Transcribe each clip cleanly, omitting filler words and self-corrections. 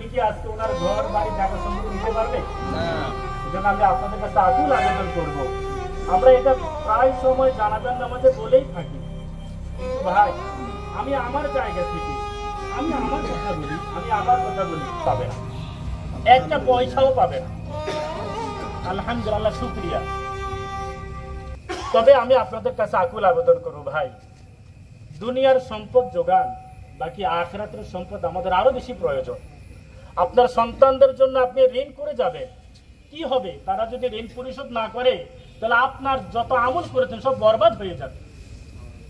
কি আজকে ওনার ঘর বাড়ি জায়গা সম্পর্কে দিতে পারবে না। এজন্য আমি আপনাদের কাছে আকুল আবেদন করব, আমরা এটা প্রায় সময় জানাজার নামাজে বলেই থাকি, কিন্তু ভাই আমি আমার জায়গা থেকে আমি আমার কথা বলি, আমি আমার কথা বলি, পাবে না, একটা পয়সাও পাবে না। আলহামদুলিল্লাহ, শুকরিয়া। তবে আমি আপনাদের কাছে আকুল আবেদন করব ভাই, দুনিয়ার সম্পদ যোগান, বাকি আখিরাতের সম্পদ আমাদের আরো বেশি প্রয়োজন। আপনার সন্তানদের জন্য আপনি ঋণ করে যাবেন, কি হবে তারা যদি ঋণ পরিশোধ না করে, তাহলে আপনার যত আমল করেছেন সব বরবাদ হয়ে যাবে।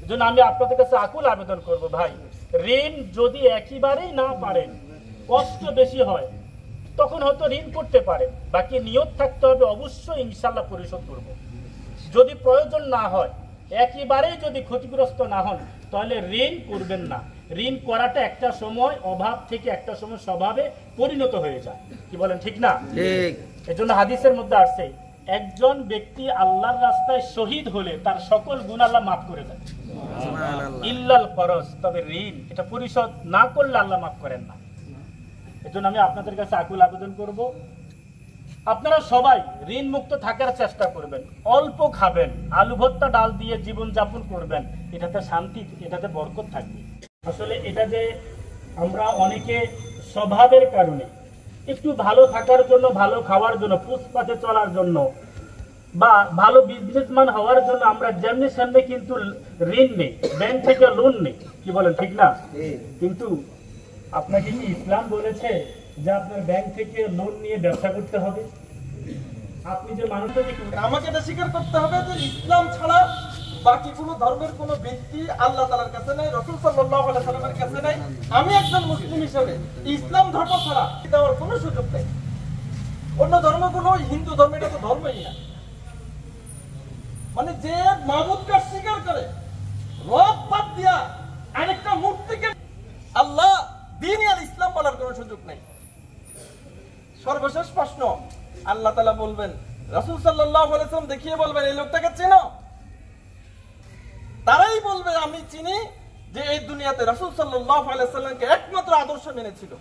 এজন্য আমি আপনাদের কাছে আকুল আবেদন করব ভাই, ঋণ যদি একেবারেই না পারেন, কষ্ট বেশি হয়, তখন হয়তো ঋণ করতে পারেন, বাকি নিয়ত থাকতে হবে অবশ্যই ইনশাআল্লাহ পরিশোধ করব। যদি প্রয়োজন না হয়, একেবারেই যদি ক্ষতিগ্রস্ত না হন, তাহলে ঋণ করবেন না। ঋণ করাটা একটা সময় অভাব থেকে একটা সময় স্বভাবে পরিণত হয়ে যায়, কি বলেন ঠিক না? ঠিক। এজন্য হাদিসের মধ্যে আসছে, একজন ব্যক্তি আল্লাহর রাস্তায় শহীদ হলে তার সকল গুনাহ আল্লাহ মাফ করে দেন, ইল্লাল ফরজ, তবে ঋণ এটা পরিশোধ না করলে আল্লাহ মাফ করেন না। এজন্য আমি আপনাদের কাছে আকুল আবেদন করব, আপনারা সবাই ঋণ মুক্ত থাকার চেষ্টা করবেন, অল্প খাবেন, আলু ভর্তা ডাল দিয়ে জীবন যাপন করবেন, এটাতে শান্তি, এটাতে বরকত থাকবে। আসলে এটা যে আমরা অনেকে স্বভাবের কারণে একটু ভালো থাকার জন্য, ভালো খাওয়ার জন্য, ফুটপাতে চলার জন্য বা ভালো বিজনেসম্যান হওয়ার জন্য আমরা যেমনি সামনে কিন্তু ঋণ নেই, ব্যাংক থেকে লোন নেই, কি বলেন ঠিক না? কিন্তু আপনাকে কি ইসলাম বলেছে যে আপনার ব্যাংক থেকে লোন নিয়ে ব্যবসা করতে হবে? আপনি যে মানুষটা, আমাকে এটা স্বীকার করতে হবে যে ইসলাম ছাড়া বাকি কোনো ধর্মের কোনো ব্যক্তি আল্লাহ তাআলার কাছে নাই, রাসূল সাল্লাল্লাহু আলাইহি সাল্লামের কাছে নাই। আমি একজন মুসলিম হিসেবে ইসলাম ধর্ম ছাড়া দেওয়ার কোনো সুযোগ নেই। অন্য ধর্মগুলো, হিন্দু ধর্ম, এটা তো ধর্মই না। মানে যে মাবুদকে স্বীকার করে, রব বাদ দিয়া আরেকটা মূর্তিকে আল্লাহ দ্বীন আল ইসলাম বলার কোনো সুযোগ নেই। সর্বশেষ প্রশ্ন, আল্লাহ তাআলা বলবেন, রাসূল সাল্লাল্লাহু আলাইহি ওয়াসাল্লাম দেখিয়ে বলবেন, এই লোকটাকে চেনো? তারাই বলবে আমি চিনি, যে এই দুনিয়াতে রাসূল সাল্লাল্লাহু আলাইহি ওয়াসাল্লামকে একমাত্র আদর্শ মেনেছিল।